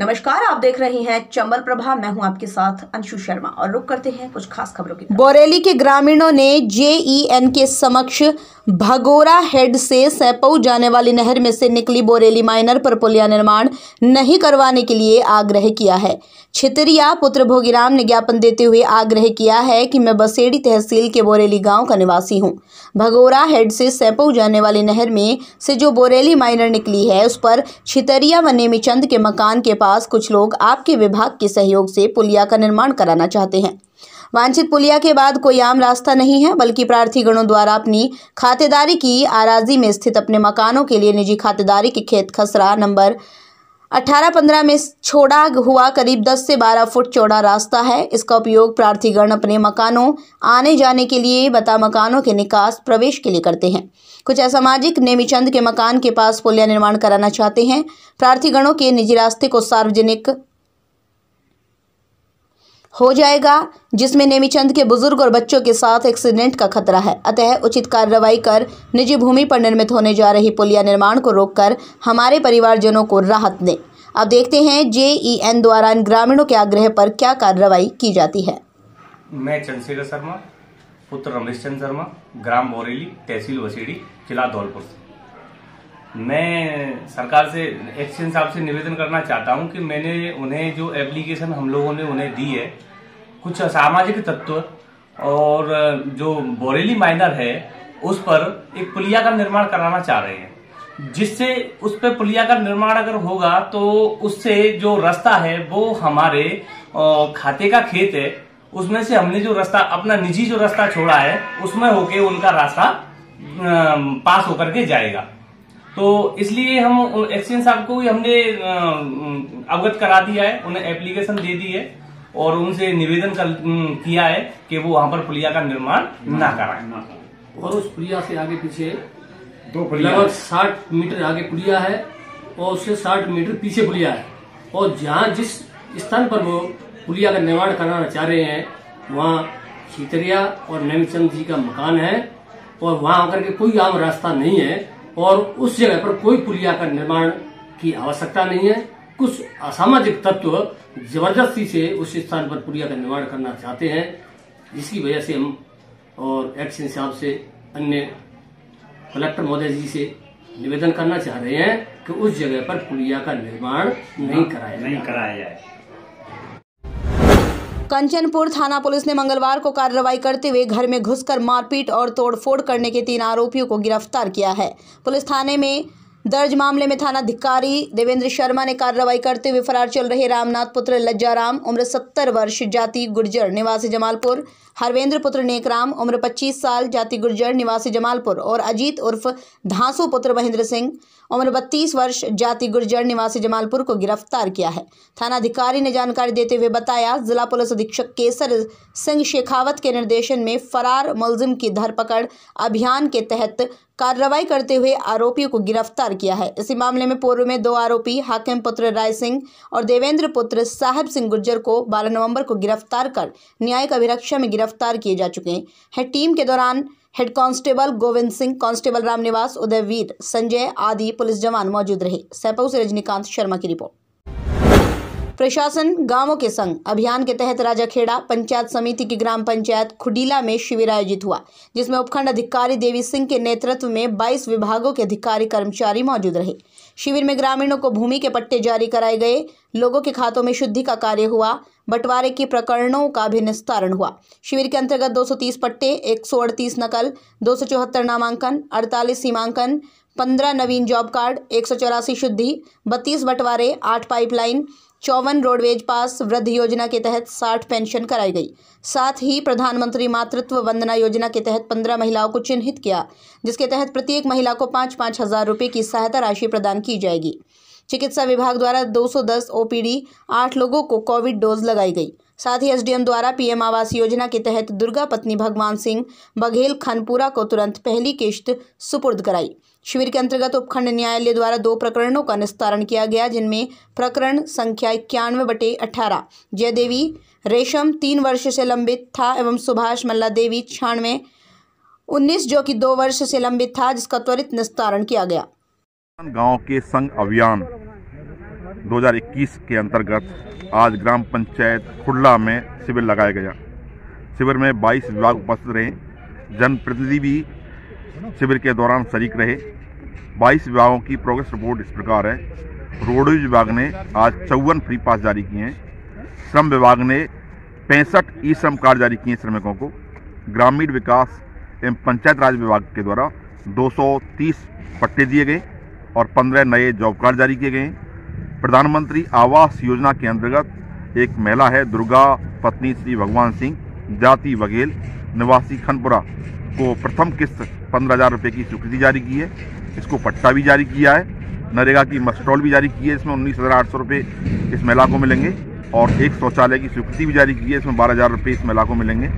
नमस्कार, आप देख रहे हैं चंबल प्रभा। मैं हूं आपके साथ अंशु शर्मा और रुक करते हैं कुछ खास खबरों की। बोरेली के ग्रामीणों ने जेईएन के समक्ष भगोरा हेड से सैपऊ जाने वाली नहर में से निकली बोरेली माइनर पर पुलिया निर्माण नहीं करवाने के लिए आग्रह किया है। छितरिया पुत्र भोगीराम ने ज्ञापन देते हुए आग्रह किया है कि मैं बसेड़ी तहसील के बोरेली गांव का निवासी हूं। भगोरा हेड से सैपऊ जाने वाली नहर में से जो बोरेली माइनर निकली है उस पर छितरिया व नेमीचंद के मकान के पास कुछ लोग आपके विभाग के सहयोग से पुलिया का निर्माण कराना चाहते हैं। वांछित पुलिया के बाद कोई आम रास्ता नहीं है, बल्कि प्रार्थी गणों द्वारा अपनी खातेदारी की आराजी में स्थित अपने मकानों के लिए निजी खातेदारी के खेत खसरा नंबर 18-15 में छोड़ा हुआ करीब 10 से 12 फुट चौड़ा रास्ता है। इसका उपयोग प्रार्थीगण अपने मकानों आने जाने के लिए बता मकानों के निकास प्रवेश के लिए करते हैं। कुछ असामाजिक नेमीचंद के मकान के पास पुलिया निर्माण कराना चाहते हैं। प्रार्थीगणों के निजी रास्ते को सार्वजनिक हो जाएगा, जिसमें नेमीचंद के बुजुर्ग और बच्चों के साथ एक्सीडेंट का खतरा है। अतः उचित कार्रवाई कर निजी भूमि पर निर्मित होने जा रही पुलिया निर्माण को रोककर हमारे परिवारजनों को राहत दें। अब देखते हैं जेईएन द्वारा इन ग्रामीणों के आग्रह पर क्या कार्रवाई की जाती है। मैं चंद्रशेखर शर्मा पुत्र रमेश चंद्र शर्मा, ग्राम बोरेली, तहसील बसेड़ी, जिला धौलपुर। मैं सरकार से एक्शन साहब से निवेदन करना चाहता हूं कि मैंने उन्हें जो एप्लीकेशन हम लोगों ने उन्हें दी है, कुछ असामाजिक तत्व और जो बोरेली माइनर है उस पर एक पुलिया का निर्माण कराना चाह रहे हैं, जिससे उस पर पुलिया का निर्माण अगर होगा तो उससे जो रास्ता है वो हमारे खाते का खेत है, उसमें से हमने जो रास्ता अपना निजी जो रास्ता छोड़ा है उसमें होके उनका रास्ता पास होकर के जाएगा। तो इसलिए हम एक्शन साहब को हमने अवगत करा दिया है, उन्हें एप्लीकेशन दे दी है और उनसे निवेदन किया है कि वो वहां पर पुलिया का निर्माण ना कराएं। और उस पुलिया से आगे पीछे लगभग 60 मीटर आगे पुलिया है और उससे 60 मीटर पीछे पुलिया है, और जहाँ जिस स्थान पर वो पुलिया का निर्माण कराना चाह रहे हैं वहाँ छितरिया और नेमीचंद जी का मकान है और वहाँ आकर के कोई आम रास्ता नहीं है और उस जगह पर कोई पुलिया का निर्माण की आवश्यकता नहीं है। कुछ असामाजिक तत्व जबरदस्ती से उस स्थान पर पुलिया का निर्माण करना चाहते हैं, जिसकी वजह से हम और एक्शन साहब से अन्य कलेक्टर महोदय जी से निवेदन करना चाह रहे हैं कि उस जगह पर पुलिया का निर्माण नहीं कराया जाए। कंचनपुर थाना पुलिस ने मंगलवार को कार्रवाई करते हुए घर में घुसकर मारपीट और तोड़फोड़ करने के 3 आरोपियों को गिरफ्तार किया है। पुलिस थाने में दर्ज मामले में थानाधिकारी देवेंद्र शर्मा ने कार्रवाई करते हुए फरार चल रहे रामनाथ पुत्र लज्जाराम उम्र 70 वर्ष जाति गुर्जर निवासी जमालपुर, हरवेंद्र पुत्र नेकराम उम्र 25 साल जाति गुर्जर निवासी जमालपुर और अजीत उर्फ धांसू पुत्र महेंद्र सिंह उम्र 32 वर्ष जाति गुर्जर निवासी जमालपुर को गिरफ्तार किया है। थानाधिकारी ने जानकारी देते हुए बताया, जिला पुलिस अधीक्षक केसर सिंह शेखावत के निर्देशन में फरार मुलजिम की धरपकड़ अभियान के तहत कार्रवाई करते हुए आरोपियों को गिरफ्तार किया है। इसी मामले में पूर्व में 2 आरोपी हाकिम पुत्र राय सिंह और देवेंद्र पुत्र साहिब सिंह गुर्जर को 12 नवंबर को गिरफ्तार कर न्यायिक अभिरक्षा में गिरफ्तार किए जा चुके हैं। टीम के दौरान head constable Govind Singh, constable Ramniwas, Udayveer, Sanjay आदि पुलिस जवान मौजूद रहे। सैपऊ से रजनीकांत शर्मा की रिपोर्ट। प्रशासन गांवों के संग अभियान के तहत राजाखेड़ा पंचायत समिति की ग्राम पंचायत खुडीला में शिविर आयोजित हुआ, जिसमें उपखंड अधिकारी देवी सिंह के नेतृत्व में 22 विभागों के अधिकारी कर्मचारी मौजूद रहे। शिविर में ग्रामीणों को भूमि के पट्टे जारी कराए गए, लोगों के खातों में शुद्धि का कार्य हुआ, बंटवारे के प्रकरणों का भी निस्तारण हुआ। शिविर के अंतर्गत 230 पट्टे, 138 नकल, 274 नामांकन, 48 सीमांकन, 15 नवीन जॉब कार्ड, 184 शुद्धि, 32 बंटवारे, 8 पाइपलाइन, 54 रोडवेज पास, वृद्ध योजना के तहत 60 पेंशन कराई गई। साथ ही प्रधानमंत्री मातृत्व वंदना योजना के तहत 15 महिलाओं को चिन्हित किया, जिसके तहत प्रत्येक महिला को 5-5 हज़ार रुपये की सहायता राशि प्रदान की जाएगी। चिकित्सा विभाग द्वारा 210 ओपीडी, 8 लोगों को कोविड डोज लगाई गई। साथ ही एसडीएम द्वारा पीएम आवास योजना के तहत दुर्गा पत्नी भगवान सिंह बघेल खनपुरा को तुरंत पहली किश्त सुपुर्द कराई। शिविर के अंतर्गत उपखंड न्यायालय द्वारा 2 प्रकरणों का निस्तारण किया गया, जिनमें प्रकरण संख्या 91/18 जयदेवी रेशम 3 वर्ष से लंबित था एवं सुभाष मल्ला देवी 96/19 जो कि 2 वर्ष से लंबित था, जिसका त्वरित निस्तारण किया गया। गांव के संघ अभियान 2021 के अंतर्गत आज ग्राम पंचायत खुडला में शिविर लगाया गया। शिविर में 22 विभाग उपस्थित रहे। जनप्रतिनिधि भी शिविर के दौरान शरीक रहे। 22 विभागों की प्रोग्रेस रिपोर्ट इस प्रकार है। रोडवेज विभाग ने आज 54 फ्री पास जारी किए हैं। श्रम विभाग ने 65 ई श्रम कार्ड जारी किए श्रमिकों को। ग्रामीण विकास एवं पंचायत राज विभाग के द्वारा 230 पट्टे दिए गए और 15 नए जॉब कार्ड जारी किए गए। प्रधानमंत्री आवास योजना के अंतर्गत एक महिला है दुर्गा पत्नी श्री भगवान सिंह, जाति बघेल, निवासी खनपुरा को प्रथम किस्त 15,000 रुपये की स्वीकृति जारी की है। इसको पट्टा भी जारी किया है। नरेगा की मस्टॉल भी जारी की है। इसमें 19,800 रुपये इस महिला को मिलेंगे और एक शौचालय की स्वीकृति भी जारी की है। इसमें 12,000 रुपये इस महिला को मिलेंगे।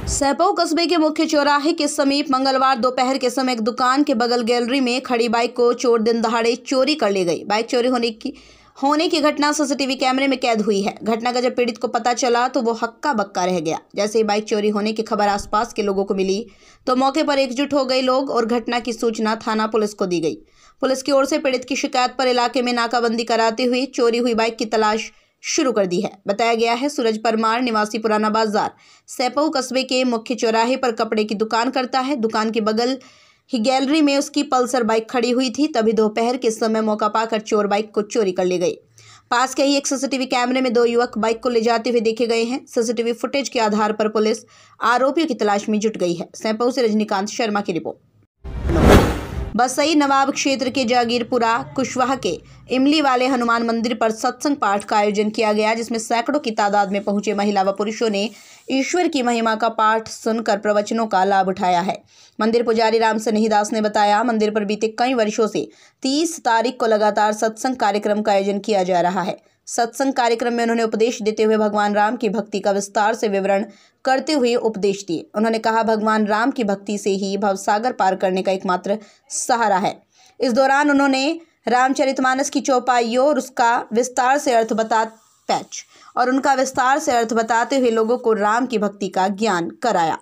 सैपऊ कस्बे के मुख्य चौराहे के समीप मंगलवार दोपहर के समय एक दुकान के बगल गैलरी में खड़ी बाइक को चोर दिन दहाड़े चोरी कर ले गई। बाइक चोरी होने की घटना सीसीटीवी कैमरे में कैद हुई है। घटना का जब पीड़ित को पता चला तो वो हक्का बक्का रह गया। जैसे ही बाइक चोरी होने की खबर आसपास के लोगों को मिली तो मौके पर एकजुट हो गए लोग और घटना की सूचना थाना पुलिस को दी गई। पुलिस की ओर से पीड़ित की शिकायत पर इलाके में नाकाबंदी कराते हुए चोरी हुई बाइक की तलाश शुरू कर दी है। बताया गया है सूरज परमार निवासी पुराना बाजार सैपऊ कस्बे के मुख्य चौराहे पर कपड़े की दुकान करता है। दुकान के बगल ही गैलरी में उसकी पल्सर बाइक खड़ी हुई थी। तभी दोपहर के समय मौका पाकर चोर बाइक को चोरी कर ले गए। पास के ही एक सीसीटीवी कैमरे में 2 युवक बाइक को ले जाते हुए देखे गए हैं। सीसीटीवी फुटेज के आधार पर पुलिस आरोपियों की तलाश में जुट गई है। सैपऊ से रजनीकांत शर्मा की रिपोर्ट। बसई नवाब क्षेत्र के जागीरपुरा कुशवाहा के इमली वाले हनुमान मंदिर पर सत्संग पाठ का आयोजन किया गया, जिसमें सैकड़ों की तादाद में पहुंचे महिला व पुरुषों ने ईश्वर की महिमा का पाठ सुनकर प्रवचनों का लाभ उठाया है। मंदिर पुजारी राम सन्हीदास ने बताया, मंदिर पर बीते कई वर्षों से 30 तारीख को लगातार सत्संग कार्यक्रम का आयोजन किया जा रहा है। सत्संग कार्यक्रम में उन्होंने उपदेश देते हुए भगवान राम की भक्ति का विस्तार से विवरण करते हुए उपदेश दिए। उन्होंने कहा, भगवान राम की भक्ति से ही भवसागर पार करने का एकमात्र सहारा है। इस दौरान उन्होंने रामचरितमानस की चौपाइयों और उसका विस्तार से अर्थ बताते हुए लोगों को राम की भक्ति का ज्ञान कराया।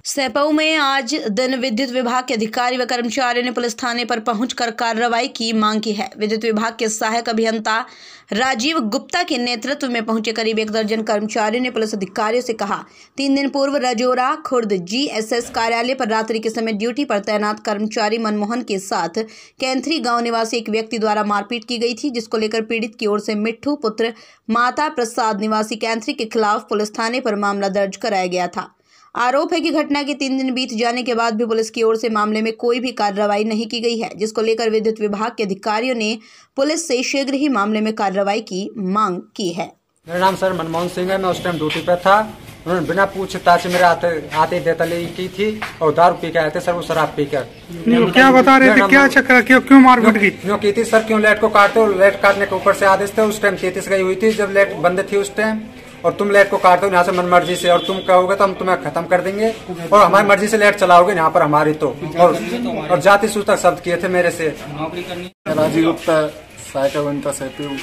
सैपऊ में आज दिन विद्युत विभाग के अधिकारी व कर्मचारियों ने पुलिस थाने पर पहुंचकर कार्रवाई की मांग की है। विद्युत विभाग के सहायक अभियंता राजीव गुप्ता के नेतृत्व में पहुंचे करीब 1 दर्जन कर्मचारियों ने पुलिस अधिकारियों से कहा, 3 दिन पूर्व रजौरा खुर्द GSS कार्यालय पर रात्रि के समय ड्यूटी पर तैनात कर्मचारी मनमोहन के साथ कैंथरी गांव निवासी एक व्यक्ति द्वारा मारपीट की गई थी, जिसको लेकर पीड़ित की ओर से मिट्ठू पुत्र माता प्रसाद निवासी कैंथरी के खिलाफ पुलिस थाने पर मामला दर्ज कराया गया था। आरोप है कि घटना के 3 दिन बीत जाने के बाद भी पुलिस की ओर से मामले में कोई भी कार्रवाई नहीं की गई है, जिसको लेकर विद्युत विभाग के अधिकारियों ने पुलिस से शीघ्र ही मामले में कार्रवाई की मांग की है। मेरा नाम सर मनमोहन सिंह है। मैं उस टाइम ड्यूटी पे था। उन्होंने बिना पूछताछ मेरे आते देतली की थी और दारू पी के आए थे सर। वो शराब पीकर क्या बता रहे थे, क्या चक्कर, क्यों मारपीट की? क्यों की थी सर? क्यों लाइट को काटते हो? लाइट काटने के ऊपर से आदेश थे। उस टाइम 33 गई हुई थी जब लाइट बंद थी उस टाइम, और तुम लाइट को काटते हो यहाँ से मन मर्जी से, और तुम कहोगे तो हम तुम्हें खत्म कर देंगे और हमारी मर्जी से लाइट चलाओगे यहाँ पर हमारी तो, और जाति सूचक शब्द किए थे मेरे से। राजीव गुप्ता सहायक अभियंता सैपऊ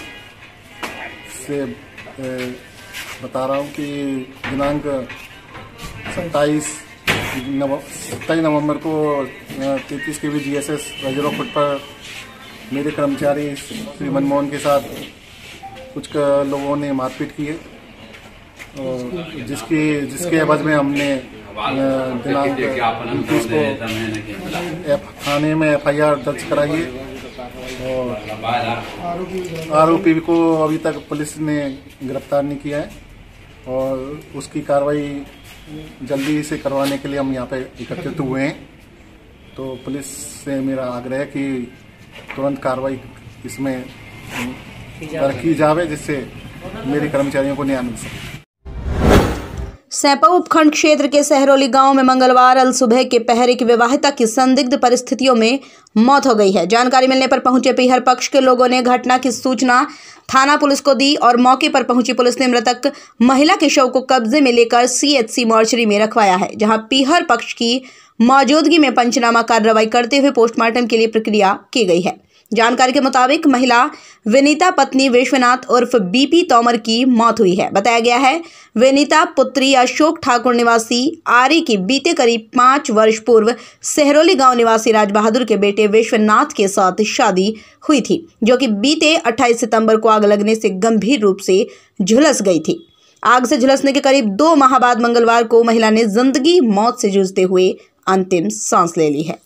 से बता रहा हूँ कि दिनांक 27 नवंबर को 33 के GSS रजौरा खुर्द पर मेरे कर्मचारी श्री मनमोहन के साथ कुछ लोगों ने मारपीट की है, और जिसके एवज में हमने दिनांक 29 को थाने में FIR दर्ज कराई है, और आरोपी को अभी तक पुलिस ने गिरफ्तार नहीं किया है, और उसकी कार्रवाई जल्दी से करवाने के लिए हम यहाँ पे एकत्रित हुए हैं। तो पुलिस से मेरा आग्रह है कि तुरंत कार्रवाई इसमें की जावे, जिससे मेरे कर्मचारियों को न्याय मिल सके। सैपऊ उपखंड क्षेत्र के सहरौली गांव में मंगलवार अल सुबह के पहर की विवाहिता की संदिग्ध परिस्थितियों में मौत हो गई है। जानकारी मिलने पर पहुंचे पीहर पक्ष के लोगों ने घटना की सूचना थाना पुलिस को दी और मौके पर पहुंची पुलिस ने मृतक महिला के शव को कब्जे में लेकर CHC मॉर्चरी में रखवाया है, जहां पीहर पक्ष की मौजूदगी में पंचनामा कार्रवाई करते हुए पोस्टमार्टम के लिए प्रक्रिया की गई है। जानकारी के मुताबिक महिला विनीता पत्नी विश्वनाथ उर्फ बीपी तोमर की मौत हुई है। बताया गया है विनीता पुत्री अशोक ठाकुर निवासी आरी की बीते करीब 5 वर्ष पूर्व सहरोली गांव निवासी राज बहादुर के बेटे विश्वनाथ के साथ शादी हुई थी, जो कि बीते 28 सितंबर को आग लगने से गंभीर रूप से झुलस गई थी। आग से झुलसने के करीब 2 माह बाद मंगलवार को महिला ने जिंदगी मौत से जूझते हुए अंतिम सांस ले ली है।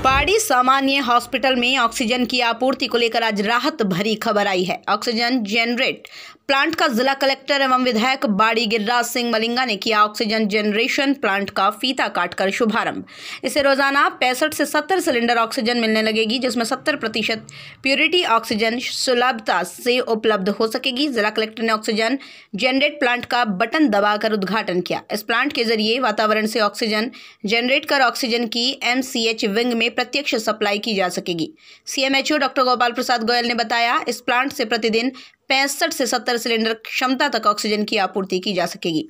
पाड़ी सामान्य हॉस्पिटल में ऑक्सीजन की आपूर्ति को लेकर आज राहत भरी खबर आई है। ऑक्सीजन जनरेट प्लांट का जिला कलेक्टर एवं विधायक बाड़ी गिरिराज सिंह मलिंगा ने किया ऑक्सीजन जनरेशन प्लांट का फीता काटकर शुभारंभ। इससे रोजाना 65 से 70 सिलेंडर ऑक्सीजन मिलने लगेगी, जिसमें 70% प्योरिटी ऑक्सीजन सुलभता से उपलब्ध हो सकेगी। जिला कलेक्टर ने ऑक्सीजन जनरेट प्लांट का बटन दबाकर उद्घाटन किया। इस प्लांट के जरिए वातावरण से ऑक्सीजन जनरेट कर ऑक्सीजन की MCH विंग में प्रत्यक्ष सप्लाई की जा सकेगी। CMHO डॉक्टर गोपाल प्रसाद गोयल ने बताया, इस प्लांट से प्रतिदिन 65 से 70 सिलेंडर क्षमता तक ऑक्सीजन की आपूर्ति की जा सकेगी।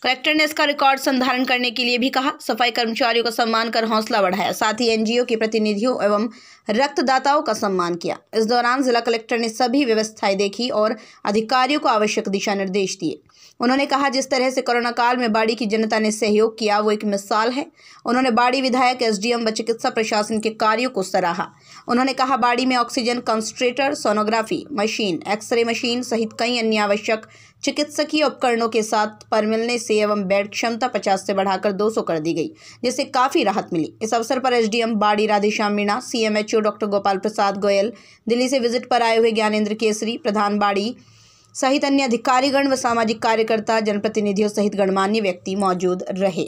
कलेक्टर ने इसका रिकॉर्ड संधारण करने के लिए भी कहा। सफाई कर्मचारियों का सम्मान कर हौसला बढ़ाया, साथ ही NGO के प्रतिनिधियों एवं रक्तदाताओं का सम्मान किया। इस दौरान जिला कलेक्टर ने सभी व्यवस्थाएं देखी और अधिकारियों को आवश्यक दिशा निर्देश दिए। उन्होंने कहा, जिस तरह से कोरोना काल में बाड़ी की जनता ने सहयोग किया वो एक मिसाल है। उन्होंने बाड़ी विधायक, SDM व चिकित्सा प्रशासन के कार्यों को सराहा। उन्होंने कहा, बाड़ी में oxygen concentrator, sonography machine, x-ray machine सहित कई अन्य आवश्यक चिकित्सकीय उपकरणों के साथ पर मिलने से एवं बेड क्षमता 50 से बढ़ाकर 200 कर दी गई, जिससे काफी राहत मिली। इस अवसर पर SDM बाड़ी राधेश्याम मीणा, CMHO डॉक्टर गोपाल प्रसाद गोयल, दिल्ली से विजिट पर आए हुए ज्ञानेंद्र केसरी, प्रधान बाड़ी सहित अन्य अधिकारीगण व सामाजिक कार्यकर्ता, जनप्रतिनिधियों सहित गणमान्य व्यक्ति मौजूद रहे।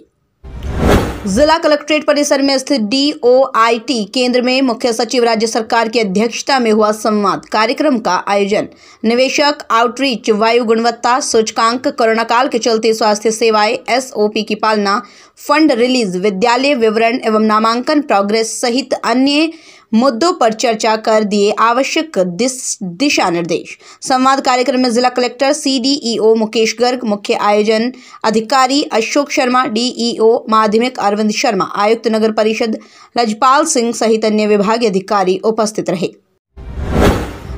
जिला कलेक्ट्रेट परिसर में स्थित DOIT केंद्र में मुख्य सचिव राज्य सरकार की अध्यक्षता में हुआ संवाद कार्यक्रम का आयोजन। निवेशक आउटरीच, वायु गुणवत्ता सूचकांक, कोरोना काल के चलते स्वास्थ्य सेवाएं, SOP की पालना, फंड रिलीज, विद्यालय विवरण एवं नामांकन प्रोग्रेस सहित अन्य मुद्दों पर चर्चा कर दिए आवश्यक दिशा निर्देश। संवाद कार्यक्रम में जिला कलेक्टर CDEO मुकेश गर्ग, मुख्य आयोजन अधिकारी अशोक शर्मा, DEO माध्यमिक अरविंद शर्मा, आयुक्त नगर परिषद लजपाल सिंह सहित अन्य विभागीय अधिकारी उपस्थित रहे।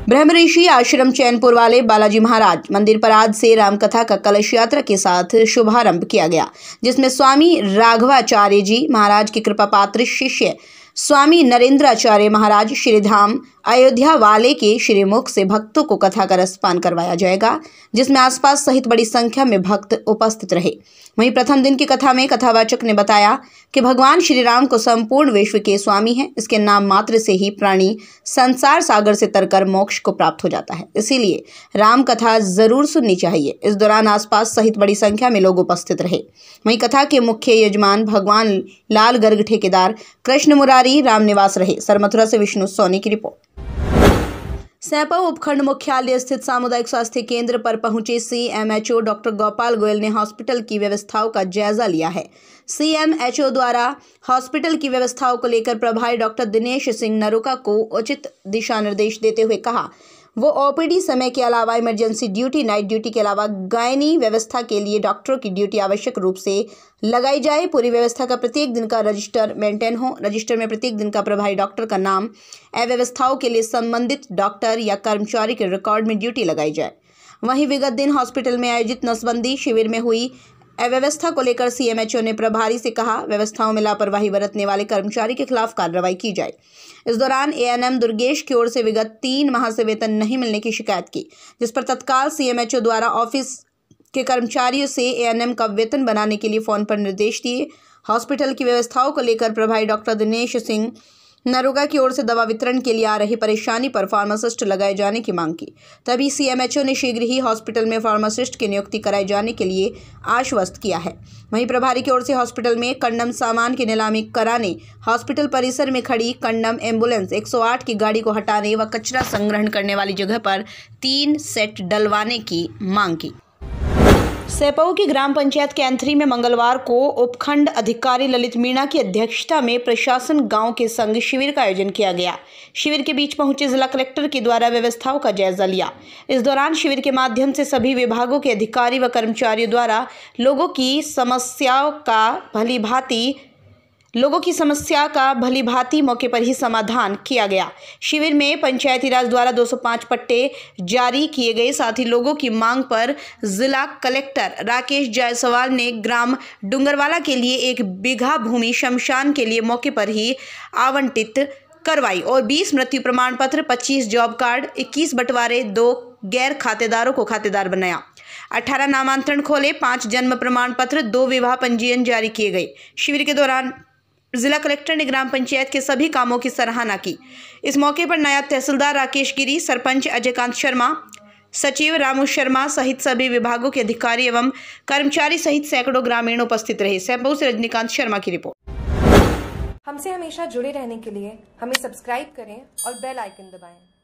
ब्रह्मऋषि आश्रम चैनपुर वाले बालाजी महाराज मंदिर पर आज से रामकथा का कलश यात्रा के साथ शुभारंभ किया गया, जिसमें स्वामी राघवाचार्य जी महाराज की कृपा पात्र शिष्य स्वामी नरेंद्राचार्य महाराज श्रीधाम अयोध्या वाले के श्रीमुख से भक्तों को कथा का रसपान करवाया जाएगा, जिसमें आसपास सहित बड़ी संख्या में भक्त उपस्थित रहे। वहीं प्रथम दिन की कथा में कथावाचक ने बताया कि भगवान श्री राम को संपूर्ण विश्व के स्वामी हैं। इसके नाम मात्र से ही प्राणी संसार सागर से तरकर मोक्ष को प्राप्त हो जाता है, इसीलिए राम कथा जरूर सुननी चाहिए। इस दौरान आसपास सहित बड़ी संख्या में लोग उपस्थित रहे। वहीं कथा के मुख्य यजमान भगवान लाल गर्ग ठेकेदार कृष्ण मुरारी रामनिवास रहे। सरमथुरा से विष्णु सोनी की रिपोर्ट। सैपा उपखंड मुख्यालय स्थित सामुदायिक स्वास्थ्य केंद्र पर पहुंचे CMHO डॉक्टर गोपाल गोयल ने हॉस्पिटल की व्यवस्थाओं का जायजा लिया है। CMHO द्वारा हॉस्पिटल की व्यवस्थाओं को लेकर प्रभारी डॉक्टर दिनेश सिंह नरुका को उचित दिशा निर्देश देते हुए कहा, वो OPD समय के अलावा इमरजेंसी ड्यूटी, नाइट ड्यूटी के अलावा गायनी व्यवस्था के लिए डॉक्टरों की ड्यूटी आवश्यक रूप से लगाई जाए। पूरी व्यवस्था का प्रत्येक दिन का रजिस्टर मेंटेन हो। रजिस्टर में प्रत्येक दिन का प्रभारी डॉक्टर का नाम, अव्यवस्थाओं के लिए संबंधित डॉक्टर या कर्मचारी के रिकॉर्ड में ड्यूटी लगाई जाए। वहीं विगत दिन हॉस्पिटल में आयोजित नसबंदी शिविर में हुई अव्यवस्था को लेकर CMHO ने प्रभारी से कहा, व्यवस्थाओं में लापरवाही बरतने वाले कर्मचारी के खिलाफ कार्रवाई की जाए। इस दौरान ANM दुर्गेश की ओर से विगत 3 माह से वेतन नहीं मिलने की शिकायत की, जिस पर तत्काल CMHO द्वारा ऑफिस के कर्मचारियों से ANM का वेतन बनाने के लिए फोन पर निर्देश दिए। हॉस्पिटल की व्यवस्थाओं को लेकर प्रभारी डॉक्टर दिनेश सिंह नरुका की ओर से दवा वितरण के लिए आ रही परेशानी पर फार्मासिस्ट लगाए जाने की मांग की। तभी CMHO ने शीघ्र ही हॉस्पिटल में फार्मासिस्ट की नियुक्ति कराए जाने के लिए आश्वस्त किया है। वहीं प्रभारी की ओर से हॉस्पिटल में कंडम सामान की नीलामी कराने, हॉस्पिटल परिसर में खड़ी कंडम एम्बुलेंस 108 की गाड़ी को हटाने व कचरा संग्रहण करने वाली जगह पर 3 सेट डलवाने की मांग की। सैपऊ की ग्राम पंचायत कैंथरी में मंगलवार को उपखंड अधिकारी ललित मीणा की अध्यक्षता में प्रशासन गांव के संग शिविर का आयोजन किया गया। शिविर के बीच पहुंचे जिला कलेक्टर के द्वारा व्यवस्थाओं का जायजा लिया। इस दौरान शिविर के माध्यम से सभी विभागों के अधिकारी व कर्मचारियों द्वारा लोगों की समस्याओं का भलीभांति लोगों की समस्या का भलीभांति मौके पर ही समाधान किया गया। शिविर में पंचायती राज द्वारा 205 पट्टे जारी किए गए। साथ ही लोगों की मांग पर जिला कलेक्टर राकेश जायसवाल ने ग्राम डूंगरवाला के लिए 1 बीघा भूमि शमशान के लिए मौके पर ही आवंटित करवाई और 20 मृत्यु प्रमाण पत्र, 25 जॉब कार्ड, 21 बंटवारे, 2 गैर खातेदारों को खातेदार बनाया, 18 नामांतरण खोले, 5 जन्म प्रमाण पत्र, 2 विवाह पंजीयन जारी किए गए। शिविर के दौरान जिला कलेक्टर ने ग्राम पंचायत के सभी कामों की सराहना की। इस मौके पर नायब तहसीलदार राकेश गिरी, सरपंच अजयकांत शर्मा, सचिव रामू शर्मा सहित सभी विभागों के अधिकारी एवं कर्मचारी सहित सैकड़ों ग्रामीण उपस्थित रहे। सैंपल से रजनीकांत शर्मा की रिपोर्ट। हमसे हमेशा जुड़े रहने के लिए हमें सब्सक्राइब करें और बेल आइकन दबाएं।